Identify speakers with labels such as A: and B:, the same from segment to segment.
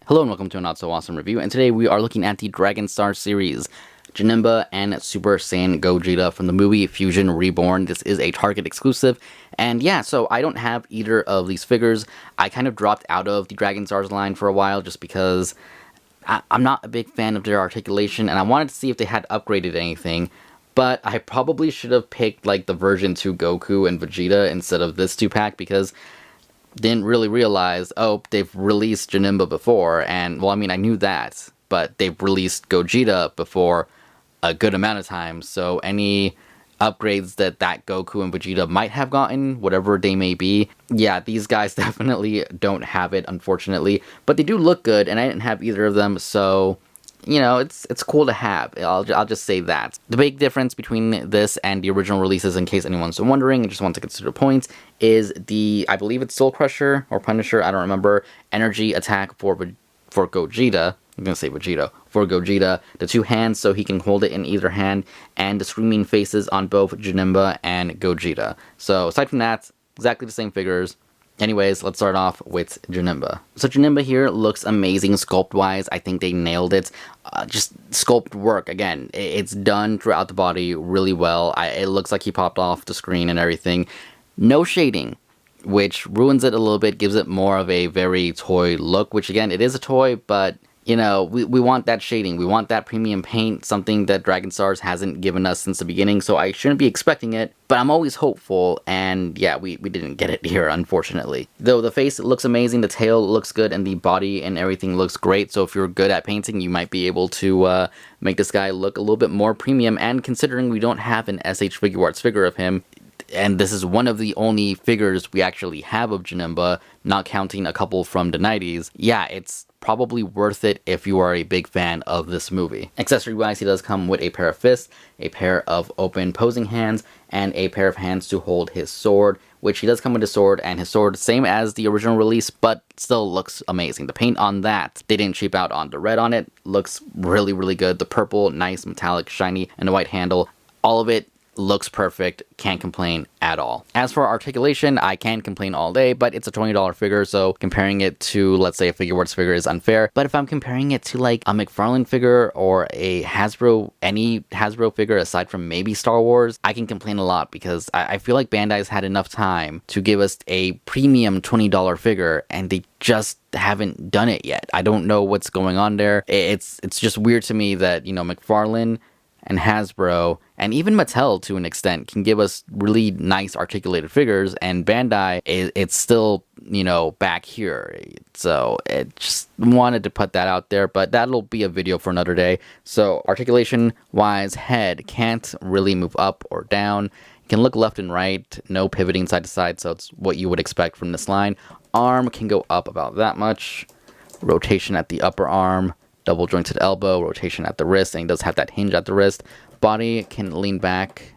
A: Hello and welcome to a not so awesome review, and today we are looking at the Dragon Star series, Janemba and Super Saiyan Gogeta from the movie Fusion Reborn. This is a Target exclusive, and yeah, so I don't have either of these figures. I kind of dropped out of the Dragon Stars line for a while just because I'm not a big fan of their articulation, and I wanted to see if they had upgraded anything. But I probably should have picked like the version 2 Goku and Vegeta instead of this 2-pack because didn't really realize, oh, they've released Janenba before, and, well, I mean, I knew that, but they've released Gogeta before a good amount of times, so any upgrades that Goku and Vegeta might have gotten, whatever they may be, yeah, these guys definitely don't have it, unfortunately, but they do look good, and I didn't have either of them, so you know, it's cool to have. I'll just say that. The big difference between this and the original releases, in case anyone's wondering and just wants to consider points, is the, I believe it's Soul Crusher or Punisher, I don't remember, energy attack for Gogeta. I'm gonna say Vegeta. For Gogeta, the 2 hands so he can hold it in either hand, and the screaming faces on both Janemba and Gogeta. So aside from that, exactly the same figures. Anyways, let's start off with Janenba. So Janenba here looks amazing sculpt-wise. I think they nailed it. Just sculpt work, again, it's done throughout the body really well. It looks like he popped off the screen and everything. No shading, which ruins it a little bit, gives it more of a very toy look, which again, it is a toy, but you know, we want that shading, we want that premium paint, something that Dragon Stars hasn't given us since the beginning, so I shouldn't be expecting it, but I'm always hopeful, and yeah, we didn't get it here, unfortunately. Though the face looks amazing, the tail looks good, and the body and everything looks great, so if you're good at painting, you might be able to make this guy look a little bit more premium, and considering we don't have an SH Figuarts figure of him, and this is one of the only figures we actually have of Janemba, not counting a couple from the 90s, yeah, it's probably worth it if you are a big fan of this movie. Accessory-wise, he does come with a pair of fists, a pair of open posing hands, and a pair of hands to hold his sword, which he does come with a sword, and his sword, same as the original release, but still looks amazing. The paint on that, they didn't cheap out on the red on it, looks really, really good. The purple, nice, metallic, shiny, and the white handle, all of it looks perfect, can't complain at all. As for articulation, I can complain all day, but it's a $20 figure, so comparing it to, let's say, a Figuarts figure is unfair. But if I'm comparing it to like a McFarlane figure or a Hasbro, any Hasbro figure aside from maybe Star Wars, I can complain a lot because I feel like Bandai's had enough time to give us a premium $20 figure, and they just haven't done it yet. I don't know what's going on there. It's just weird to me that, you know, McFarlane and Hasbro, and even Mattel to an extent, can give us really nice articulated figures, and Bandai, it's still, you know, back here. So, it just wanted to put that out there, but that'll be a video for another day. So, articulation-wise, head can't really move up or down. It can look left and right, no pivoting side to side, so it's what you would expect from this line. Arm can go up about that much. Rotation at the upper arm. Double jointed elbow, rotation at the wrist, and he does have that hinge at the wrist. Body can lean back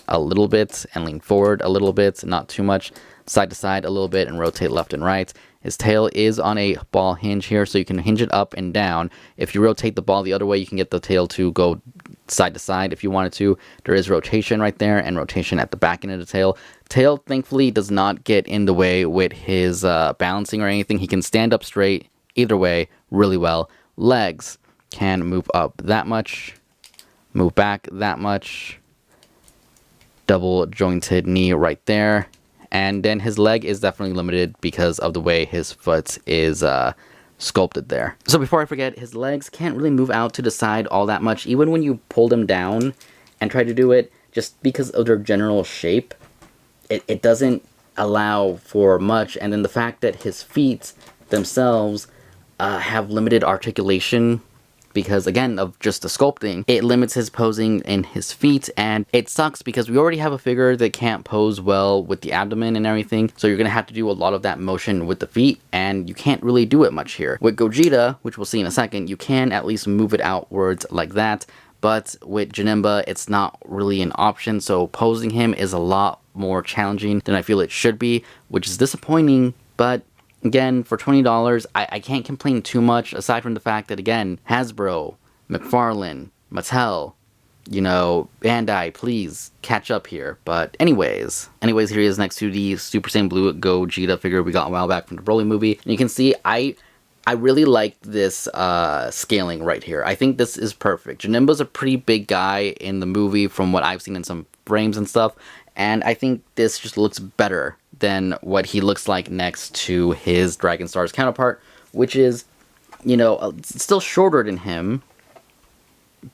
A: a little bit and lean forward a little bit, not too much. Side to side a little bit and rotate left and right. His tail is on a ball hinge here, so you can hinge it up and down. If you rotate the ball the other way, you can get the tail to go side to side if you wanted to. There is rotation right there and rotation at the back end of the tail. Tail, thankfully, does not get in the way with his balancing or anything. He can stand up straight either way really well. Legs can move up that much, move back that much, double jointed knee right there, and then his leg is definitely limited because of the way his foot is sculpted there. So before I forget, his legs can't really move out to the side all that much, even when you pull them down and try to do it, just because of their general shape, it doesn't allow for much, and then the fact that his feet themselves have limited articulation because, again, of just the sculpting, it limits his posing in his feet, and it sucks because we already have a figure that can't pose well with the abdomen and everything, so you're going to have to do a lot of that motion with the feet, and you can't really do it much here. With Gogeta, which we'll see in a second, you can at least move it outwards like that, but with Janemba, it's not really an option, so posing him is a lot more challenging than I feel it should be, which is disappointing, but again, for $20, I can't complain too much, aside from the fact that, again, Hasbro, McFarlane, Mattel, you know, Bandai, please catch up here. But anyways, here he is next to the Super Saiyan Blue Gogeta figure we got a while back from the Broly movie. And you can see, I I really like this scaling right here. I think this is perfect. Janemba's a pretty big guy in the movie from what I've seen in some frames and stuff, and I think this just looks better than what he looks like next to his Dragon Stars counterpart, which is, still shorter than him,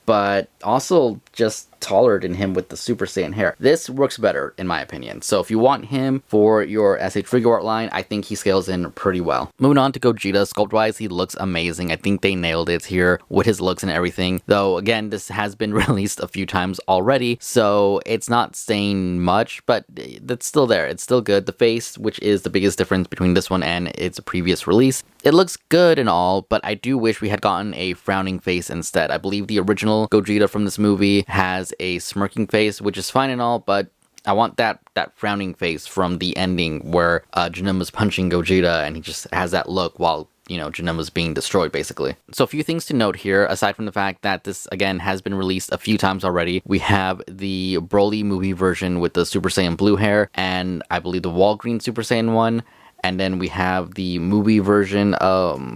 A: but also just taller than him with the Super Saiyan hair. This works better, in my opinion. So if you want him for your SH figure art line, I think he scales in pretty well. Moving on to Gogeta, sculpt-wise, he looks amazing. I think they nailed it here with his looks and everything. Though, again, this has been released a few times already, so it's not saying much, but that's still there. It's still good. The face, which is the biggest difference between this one and its previous release, it looks good and all, but I do wish we had gotten a frowning face instead. I believe the original Gogeta from this movie has a smirking face, which is fine and all, but I want that frowning face from the ending where Janemba's punching Gogeta and he just has that look while, Janemba's being destroyed, basically. So a few things to note here, aside from the fact that this, again, has been released a few times already. We have the Broly movie version with the Super Saiyan blue hair, and I believe the Walgreen Super Saiyan one. And then we have the movie version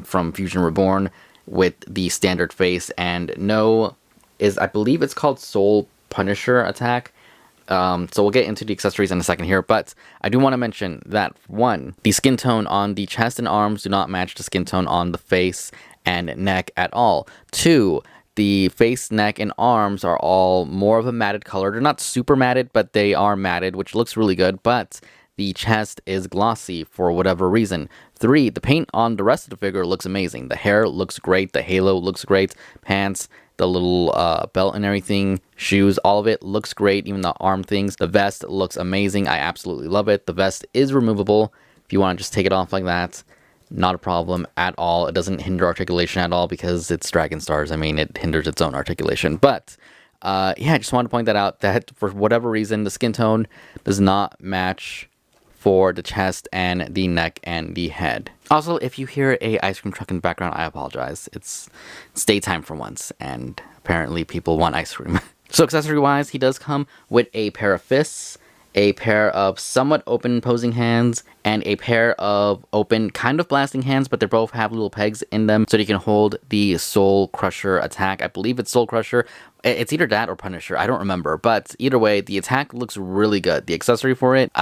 A: from Fusion Reborn with the standard face, and I believe it's called Soul Punisher attack. So we'll get into the accessories in a second here, but I do want to mention that, one, the skin tone on the chest and arms do not match the skin tone on the face and neck at all. Two, the face, neck, and arms are all more of a matted color. They're not super matted, but they are matted, which looks really good, but the chest is glossy for whatever reason. Three, the paint on the rest of the figure looks amazing. The hair looks great, the halo looks great, pants, the little belt and everything, shoes, all of it looks great, even the arm things. The vest looks amazing. I absolutely love it. The vest is removable. If you want to just take it off like that, not a problem at all. It doesn't hinder articulation at all because it's Dragon Stars. I mean, it hinders its own articulation. But I just wanted to point that out, that for whatever reason, the skin tone does not match for the chest and the neck and the head. Also, if you hear a ice cream truck in the background, I apologize. It's daytime for once, and apparently people want ice cream. So accessory-wise, he does come with a pair of fists, a pair of somewhat open posing hands, and a pair of open kind of blasting hands, but they both have little pegs in them so you can hold the Soul Crusher attack. I believe it's Soul Crusher. It's either that or Punisher. I don't remember, but either way, the attack looks really good. The accessory for it,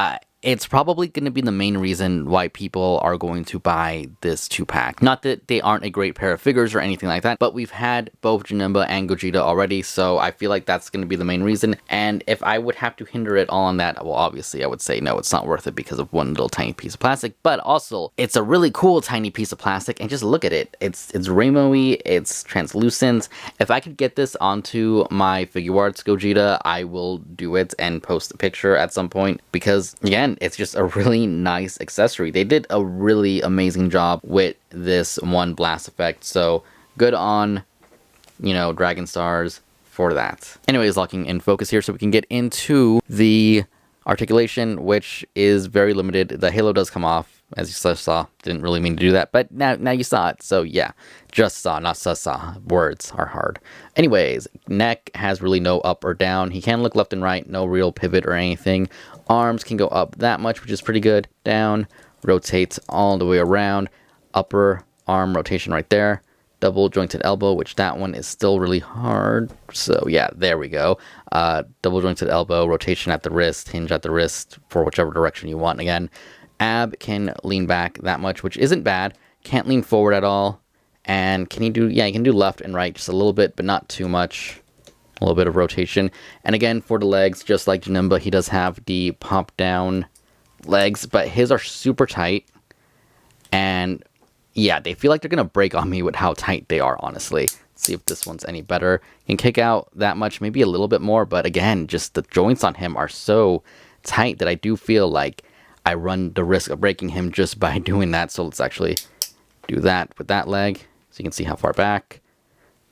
A: it's probably going to be the main reason why people are going to buy this 2-pack. Not that they aren't a great pair of figures or anything like that, but we've had both Janemba and Gogeta already, so I feel like that's going to be the main reason. And if I would have to hinder it all on that, well, obviously I would say no, it's not worth it because of one little tiny piece of plastic, but also it's a really cool tiny piece of plastic, and just look at it. It's rainbowy, it's translucent. If I could get this onto my Figure Arts Gogeta, I will do it and post a picture at some point, because again, it's just a really nice accessory. They did a really amazing job with this one blast effect, so good on, Dragon Stars for that. Anyways, locking in focus here so we can get into the articulation, which is very limited. The halo does come off, as you saw. Didn't really mean to do that, but now you saw it, so yeah. Just saw, not saw. Words are hard. Anyways, neck has really no up or down. He can look left and right, no real pivot or anything. Arms can go up that much, which is pretty good. Down, rotates all the way around. Upper arm rotation right there. Double jointed elbow, which that one is still really hard. So yeah, there we go. Double jointed elbow, rotation at the wrist, hinge at the wrist for whichever direction you want. Again, ab can lean back that much, which isn't bad. Can't lean forward at all. And can he do, you can do left and right just a little bit, but not too much. A little bit of rotation. And again, for the legs, just like Janemba, he does have the pop down legs, but his are super tight. And yeah, they feel like they're going to break on me with how tight they are, honestly. Let's see if this one's any better. Can kick out that much, maybe a little bit more, but again, just the joints on him are so tight that I do feel like I run the risk of breaking him just by doing that. So let's actually do that with that leg, so you can see how far back.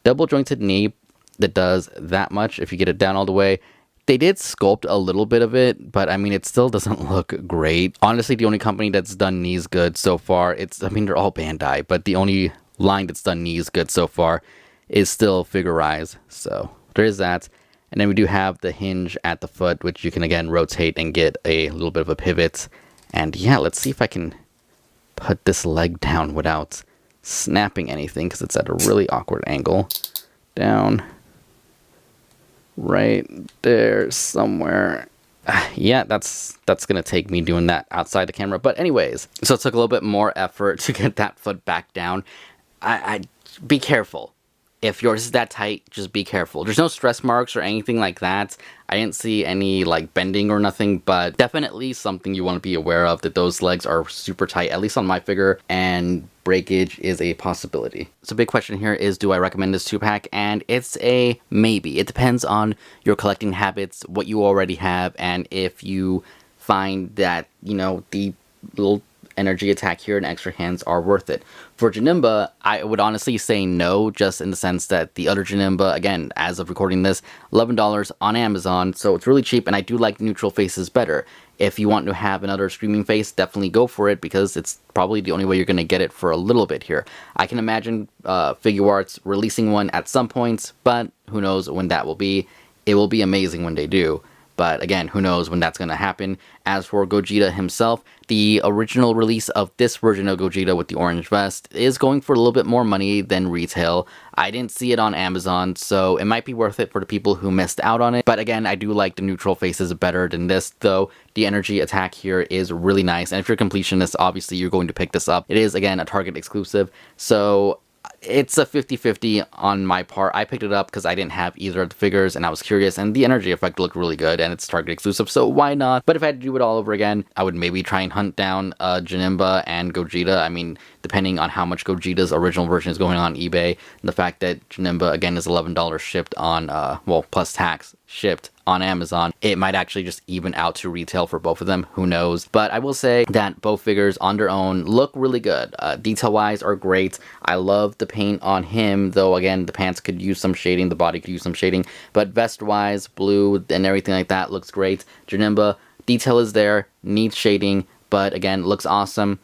A: Double jointed knee that does that much if you get it down all the way. They did sculpt a little bit of it, but I mean, it still doesn't look great. Honestly, the only company that's done knees good so far, they're all Bandai, but the only line that's done knees good so far is still Figure Rise. So there is that. And then we do have the hinge at the foot, which you can again rotate and get a little bit of a pivot. And yeah, let's see if I can put this leg down without snapping anything because it's at a really awkward angle. Down. Right there somewhere. Yeah, that's gonna take me doing that outside the camera. But anyways, so it took a little bit more effort to get that foot back down. I be careful. If yours is that tight, just be careful. There's no stress marks or anything like that. I didn't see any like bending or nothing, but definitely something you want to be aware of, that those legs are super tight, at least on my figure, and breakage is a possibility. So big question here is, do I recommend this 2-pack? And it's a maybe. It depends on your collecting habits, what you already have, and if you find that, you know, the little energy attack here and extra hands are worth it. For Janemba, I would honestly say no, just in the sense that the other Janemba, again, as of recording this, $11 on Amazon, so it's really cheap, and I do like neutral faces better. If you want to have another screaming face, definitely go for it, because it's probably the only way you're going to get it for a little bit here. I can imagine Figuarts releasing one at some points, but who knows when that will be. It will be amazing when they do. But again, who knows when that's going to happen. As for Gogeta himself, the original release of this version of Gogeta with the orange vest is going for a little bit more money than retail. I didn't see it on Amazon, so it might be worth it for the people who missed out on it. But again, I do like the neutral faces better than this, though the energy attack here is really nice. And if you're a completionist, obviously you're going to pick this up. It is, again, a Target exclusive, so it's a 50-50 on my part. I picked it up because I didn't have either of the figures and I was curious, and the energy effect looked really good, and it's Target exclusive, so why not? But if I had to do it all over again, I would maybe try and hunt down Janenba and Gogeta. I mean, depending on how much Gogeta's original version is going on eBay, and the fact that Janenba, again, is $11 shipped on, well, plus tax, shipped on Amazon, it might actually just even out to retail for both of them, who knows. But I will say that both figures on their own look really good. Detail-wise are great. I love the paint on him, though again, the pants could use some shading, the body could use some shading, but vest-wise, blue and everything like that looks great. Janemba, detail is there, needs shading, but again, looks awesome.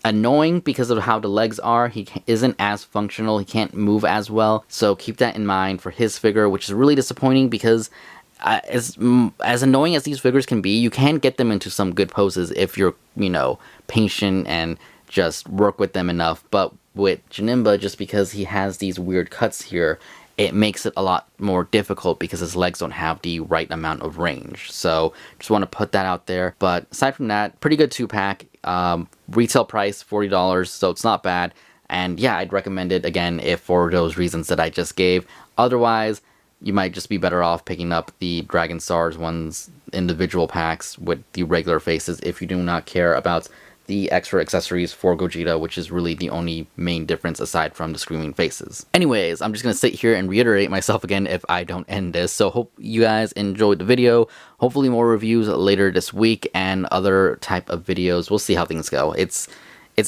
A: Annoying because of how the legs are. He isn't as functional, he can't move as well, so keep that in mind for his figure, which is really disappointing because as annoying as these figures can be, you can get them into some good poses if you're, you know, patient and just work with them enough. But with Janenba, just because he has these weird cuts here, it makes it a lot more difficult because his legs don't have the right amount of range. So just want to put that out there. But aside from that, pretty good 2-pack. Retail price $40, so it's not bad. And yeah, I'd recommend it again if for those reasons that I just gave. Otherwise, you might just be better off picking up the Dragon Stars ones, individual packs with the regular faces, if you do not care about the extra accessories for Gogeta, which is really the only main difference aside from the screaming faces. Anyways, I'm just going to sit here and reiterate myself again if I don't end this. So hope you guys enjoyed the video. Hopefully more reviews later this week and other type of videos. We'll see how things go. It's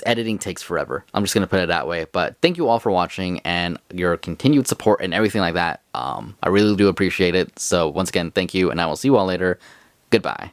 A: editing takes forever. I'm just going to put it that way. But thank you all for watching and your continued support and everything like that. I really do appreciate it. So once again, thank you, and I will see you all later. Goodbye.